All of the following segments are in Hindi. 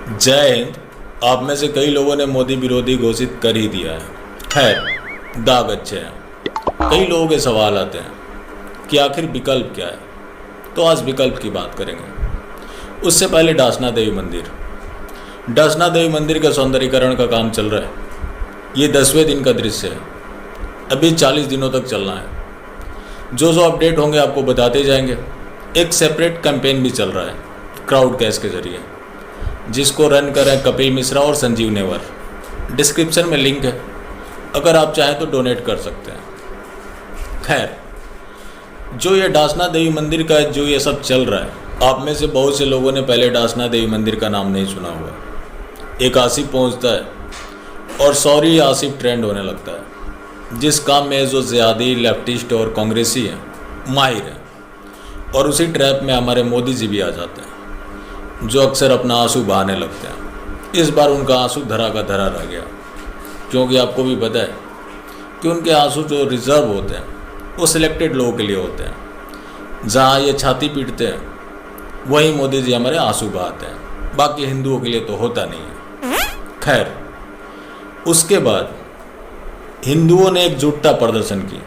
जय हिंद। आप में से कई लोगों ने मोदी विरोधी घोषित कर ही दिया है। खैर, दाग अच्छे हैं। कई लोगों के सवाल आते हैं कि आखिर विकल्प क्या है, तो आज विकल्प की बात करेंगे। उससे पहले डासना देवी मंदिर का सौंदर्यीकरण का काम चल रहा है। ये 10वें दिन का दृश्य है। अभी 40 दिनों तक चलना है। जो अपडेट होंगे आपको बताते जाएंगे। एक सेपरेट कैंपेन भी चल रहा है क्राउड कैश के जरिए, जिसको रन कर रहे हैं कपिल मिश्रा और संजीव नेवर। डिस्क्रिप्शन में लिंक है, अगर आप चाहें तो डोनेट कर सकते हैं। खैर, जो ये डासना देवी मंदिर का जो ये सब चल रहा है, आप में से बहुत से लोगों ने पहले डासना देवी मंदिर का नाम नहीं सुना हुआ। एक आसिफ पहुंचता है और सॉरी आसिफ ट्रेंड होने लगता है। जिस काम में जो ज़्यादी लेफ्टिस्ट और कांग्रेसी हैं माहिर हैं, और उसी ट्रैप में हमारे मोदी जी भी आ जाते हैं, जो अक्सर अपना आंसू बहाने लगते हैं। इस बार उनका आंसू धरा का धरा रह गया, क्योंकि आपको भी पता है कि उनके आंसू जो रिजर्व होते हैं वो सिलेक्टेड लोगों के लिए होते हैं। जहाँ ये छाती पीटते हैं वहीं मोदी जी हमारे आंसू बहाते हैं, बाकी हिंदुओं के लिए तो होता नहीं है। खैर, उसके बाद हिंदुओं ने एकजुटता प्रदर्शन की,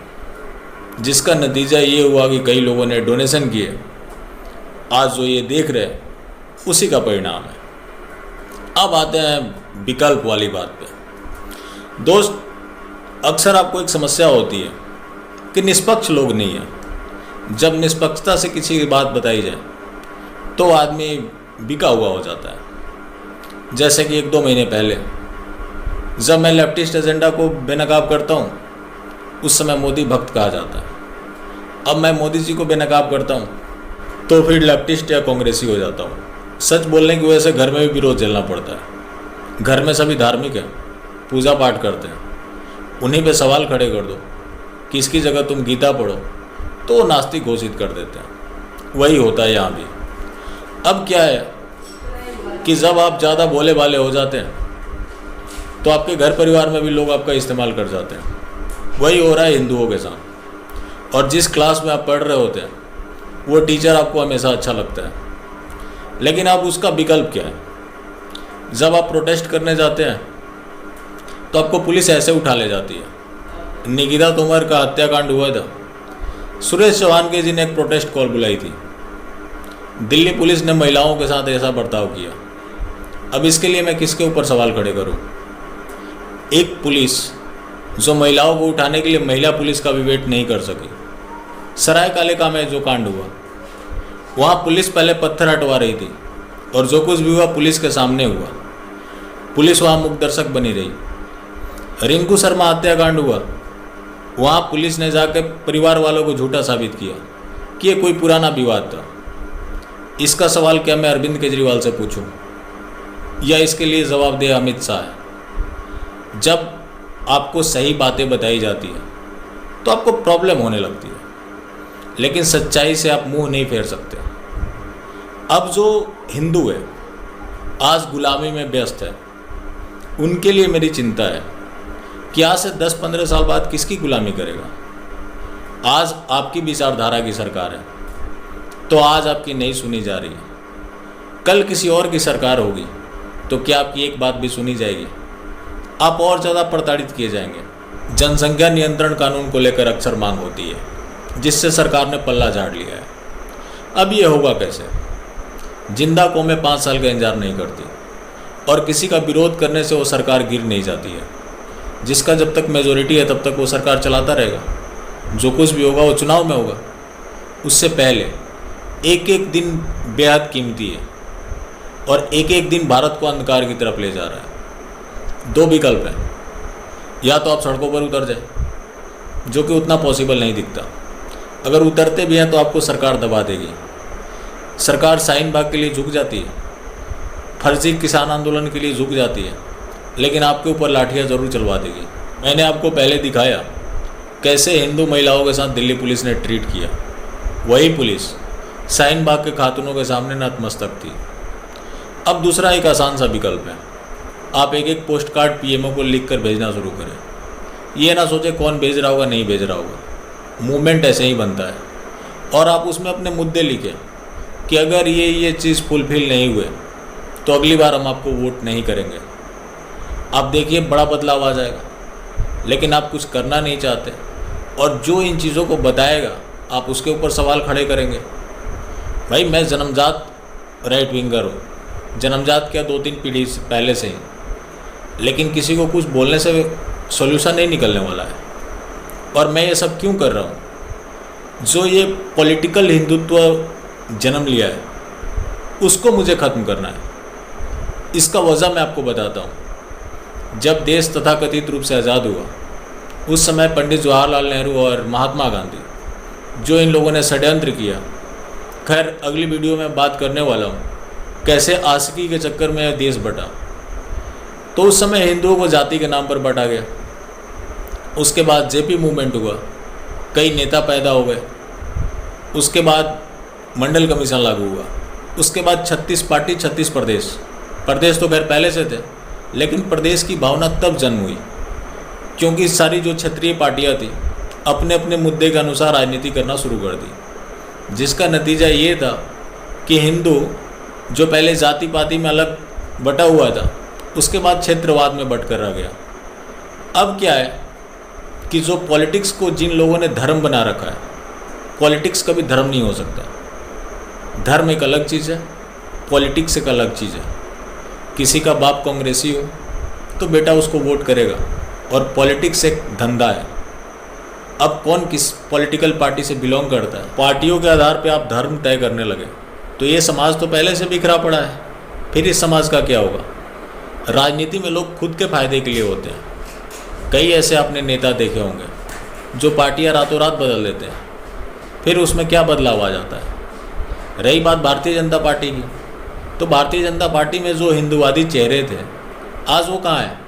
जिसका नतीजा ये हुआ कि कई लोगों ने डोनेशन किए। आज जो ये देख रहे हैं उसी का परिणाम है। अब आते हैं विकल्प वाली बात पे। दोस्त, अक्सर आपको एक समस्या होती है कि निष्पक्ष लोग नहीं हैं। जब निष्पक्षता से किसी की बात बताई जाए तो आदमी बिका हुआ हो जाता है। जैसे कि 1-2 महीने पहले जब मैं लेफ्टिस्ट एजेंडा को बेनकाब करता हूँ, उस समय मोदी भक्त कहा जाता है। अब मैं मोदी जी को बेनकाब करता हूँ तो फिर लेफ्टिस्ट या कांग्रेसी हो जाता हूँ। सच बोलने की वजह से घर में भी विरोध झेलना पड़ता है। घर में सभी धार्मिक हैं, पूजा पाठ करते हैं, उन्हीं पे सवाल खड़े कर दो कि इसकी जगह तुम गीता पढ़ो तो वो नास्तिक घोषित कर देते हैं। वही होता है यहाँ भी। अब क्या है कि जब आप ज़्यादा भोले भाले हो जाते हैं तो आपके घर परिवार में भी लोग आपका इस्तेमाल कर जाते हैं। वही हो रहा है हिंदुओं के साथ। और जिस क्लास में आप पढ़ रहे होते हैं वो टीचर आपको हमेशा अच्छा लगता है, लेकिन अब उसका विकल्प क्या है? जब आप प्रोटेस्ट करने जाते हैं तो आपको पुलिस ऐसे उठा ले जाती है। निकिता तोमर का हत्याकांड हुआ था, सुरेश चौहान के जी ने एक प्रोटेस्ट कॉल बुलाई थी। दिल्ली पुलिस ने महिलाओं के साथ ऐसा बर्ताव किया। अब इसके लिए मैं किसके ऊपर सवाल खड़े करूं? एक पुलिस जो महिलाओं को उठाने के लिए महिला पुलिस का भी वेट नहीं कर सकी। सराय कालेका में जो कांड हुआ, वहाँ पुलिस पहले पत्थर हटवा रही थी और जो कुछ भी हुआ पुलिस के सामने हुआ। पुलिस वहाँ मुख्य दर्शक बनी रही। रिंकू शर्मा हत्याकांड हुआ, वहाँ पुलिस ने जाकर परिवार वालों को झूठा साबित किया कि ये कोई पुराना विवाद था। इसका सवाल क्या मैं अरविंद केजरीवाल से पूछूं या इसके लिए जवाब दे अमित शाह? जब आपको सही बातें बताई जाती है तो आपको प्रॉब्लम होने लगती है, लेकिन सच्चाई से आप मुंह नहीं फेर सकते। अब जो हिंदू है आज गुलामी में व्यस्त है, उनके लिए मेरी चिंता है कि आज से 10-15 साल बाद किसकी गुलामी करेगा। आज आपकी विचारधारा की सरकार है तो आज आपकी नहीं सुनी जा रही है। कल किसी और की सरकार होगी तो क्या आपकी एक बात भी सुनी जाएगी? आप और ज़्यादा प्रताड़ित किए जाएंगे। जनसंख्या नियंत्रण कानून को लेकर अक्सर मांग होती है, जिससे सरकार ने पल्ला झाड़ लिया है। अब ये होगा कैसे? जिंदा कौमें 5 साल का इंतजार नहीं करती, और किसी का विरोध करने से वो सरकार गिर नहीं जाती है। जिसका जब तक मेजोरिटी है तब तक वो सरकार चलाता रहेगा। जो कुछ भी होगा वो चुनाव में होगा। उससे पहले एक एक दिन बेहद कीमती है, और एक एक दिन भारत को अंधकार की तरफ ले जा रहा है। 2 विकल्प हैं, या तो आप सड़कों पर उतर जाए, जो कि उतना पॉसिबल नहीं दिखता। अगर उतरते भी हैं तो आपको सरकार दबा देगी। सरकार शाहीन बाग के लिए झुक जाती है, फर्जी किसान आंदोलन के लिए झुक जाती है, लेकिन आपके ऊपर लाठियाँ ज़रूर चलवा देगी। मैंने आपको पहले दिखाया कैसे हिंदू महिलाओं के साथ दिल्ली पुलिस ने ट्रीट किया। वही पुलिस शाहीन बाग के खातूनों के सामने नतमस्तक थी। अब दूसरा एक आसान सा विकल्प है, आप एक पोस्ट कार्ड पीएमओ को लिख कर भेजना शुरू करें। ये ना सोचे कौन भेज रहा होगा नहीं भेज रहा होगा, मूवमेंट ऐसे ही बनता है। और आप उसमें अपने मुद्दे लिखें कि अगर ये चीज़ फुलफिल नहीं हुए तो अगली बार हम आपको वोट नहीं करेंगे। आप देखिए बड़ा बदलाव आ जाएगा। लेकिन आप कुछ करना नहीं चाहते और जो इन चीज़ों को बताएगा आप उसके ऊपर सवाल खड़े करेंगे। भाई मैं जन्मजात राइट विंगर हूँ, जन्मजात क्या 2-3 पीढ़ी से पहले से ही, लेकिन किसी को कुछ बोलने से सॉल्यूशन नहीं निकलने वाला है। और मैं ये सब क्यों कर रहा हूँ? जो ये पॉलिटिकल हिंदुत्व जन्म लिया है उसको मुझे ख़त्म करना है। इसका वजह मैं आपको बताता हूँ। जब देश तथाकथित रूप से आज़ाद हुआ उस समय पंडित जवाहरलाल नेहरू और महात्मा गांधी, जो इन लोगों ने षड्यंत्र किया, खैर अगली वीडियो में बात करने वाला हूँ कैसे आशिकी के चक्कर में देश बटा। तो उस समय हिंदुओं को जाति के नाम पर बांटा गया। उसके बाद जेपी मूवमेंट हुआ, कई नेता पैदा हो गए। उसके बाद मंडल कमीशन लागू हुआ। उसके बाद 36 पार्टी 36 प्रदेश। प्रदेश तो खैर पहले से थे, लेकिन प्रदेश की भावना तब जन्म हुई क्योंकि सारी जो क्षेत्रीय पार्टियां थी अपने अपने मुद्दे के अनुसार राजनीति करना शुरू कर दी, जिसका नतीजा ये था कि हिंदू जो पहले जाति पाति में अलग बटा हुआ था उसके बाद क्षेत्रवाद में बट कर रह गया। अब क्या है कि जो पॉलिटिक्स को जिन लोगों ने धर्म बना रखा है, पॉलिटिक्स कभी धर्म नहीं हो सकता। धर्म एक अलग चीज़ है, पॉलिटिक्स एक अलग चीज़ है। किसी का बाप कांग्रेसी हो तो बेटा उसको वोट करेगा, और पॉलिटिक्स एक धंधा है। अब कौन किस पॉलिटिकल पार्टी से बिलोंग करता है, पार्टियों के आधार पे आप धर्म तय करने लगे तो ये समाज तो पहले से बिखरा पड़ा है। फिर इस समाज का क्या होगा? राजनीति में लोग खुद के फायदे के लिए होते हैं। कई ऐसे आपने नेता देखे होंगे जो पार्टियां रातों रात बदल देते हैं, फिर उसमें क्या बदलाव आ जाता है। रही बात भारतीय जनता पार्टी की, तो भारतीय जनता पार्टी में जो हिंदुवादी चेहरे थे आज वो कहाँ हैं?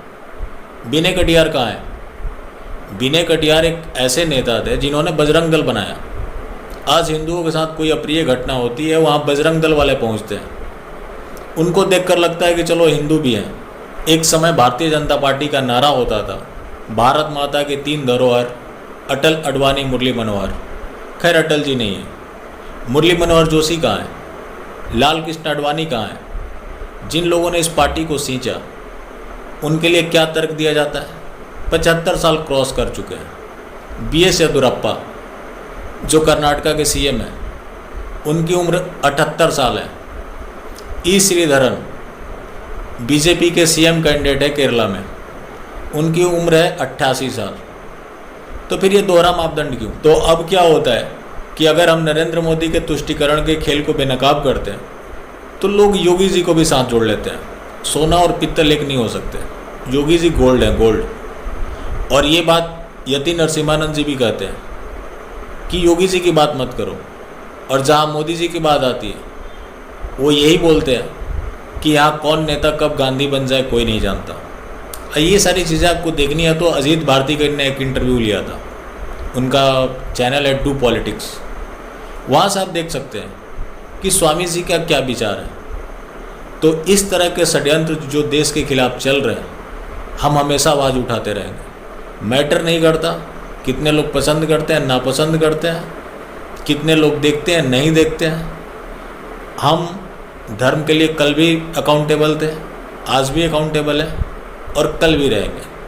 विनय कटियार कहाँ हैं? विनय कटियार एक ऐसे नेता थे जिन्होंने बजरंग दल बनाया। आज हिंदुओं के साथ कोई अप्रिय घटना होती है वहाँ बजरंग दल वाले पहुँचते हैं। उनको देखकर लगता है कि चलो हिंदू भी हैं। एक समय भारतीय जनता पार्टी का नारा होता था, भारत माता के 3 धरोहर, अटल, अडवाणी, मुरली मनोहर। खैर अटल जी नहीं है, मुरली मनोहर जोशी कहाँ है, लाल कृष्ण आडवाणी कहाँ है? जिन लोगों ने इस पार्टी को सींचा उनके लिए क्या तर्क दिया जाता है? 75 साल क्रॉस कर चुके हैं। BS येदुरप्पा जो कर्नाटका के CM हैं, उनकी उम्र 78 साल है। ई श्रीधरन BJP के CM कैंडिडेट है केरला में, उनकी उम्र है 88 साल। तो फिर ये दोहरा मापदंड क्यों? तो अब क्या होता है कि अगर हम नरेंद्र मोदी के तुष्टिकरण के खेल को बेनकाब करते हैं तो लोग योगी जी को भी साथ जोड़ लेते हैं। सोना और पित्तल एक नहीं हो सकते। योगी जी गोल्ड हैं, गोल्ड। और ये बात यति नरसिम्हानंद जी भी कहते हैं कि योगी जी की बात मत करो। और जहाँ मोदी जी की बात आती है वो यही बोलते हैं कि यहाँ कौन नेता कब गांधी बन जाए कोई नहीं जानता। ये सारी चीज़ें आपको देखनी है तो अजीत भारती ने एक इंटरव्यू लिया था, उनका चैनल है डू पॉलिटिक्स, वहाँ से आप देख सकते हैं कि स्वामी जी का क्या विचार है। तो इस तरह के षड्यंत्र जो देश के खिलाफ चल रहे हैं, हम हमेशा आवाज़ उठाते रहेंगे। मैटर नहीं करता कितने लोग पसंद करते हैं, नापसंद करते हैं, कितने लोग देखते हैं, नहीं देखते हैं। हम धर्म के लिए कल भी अकाउंटेबल थे, आज भी अकाउंटेबल है और कल भी रहेंगे।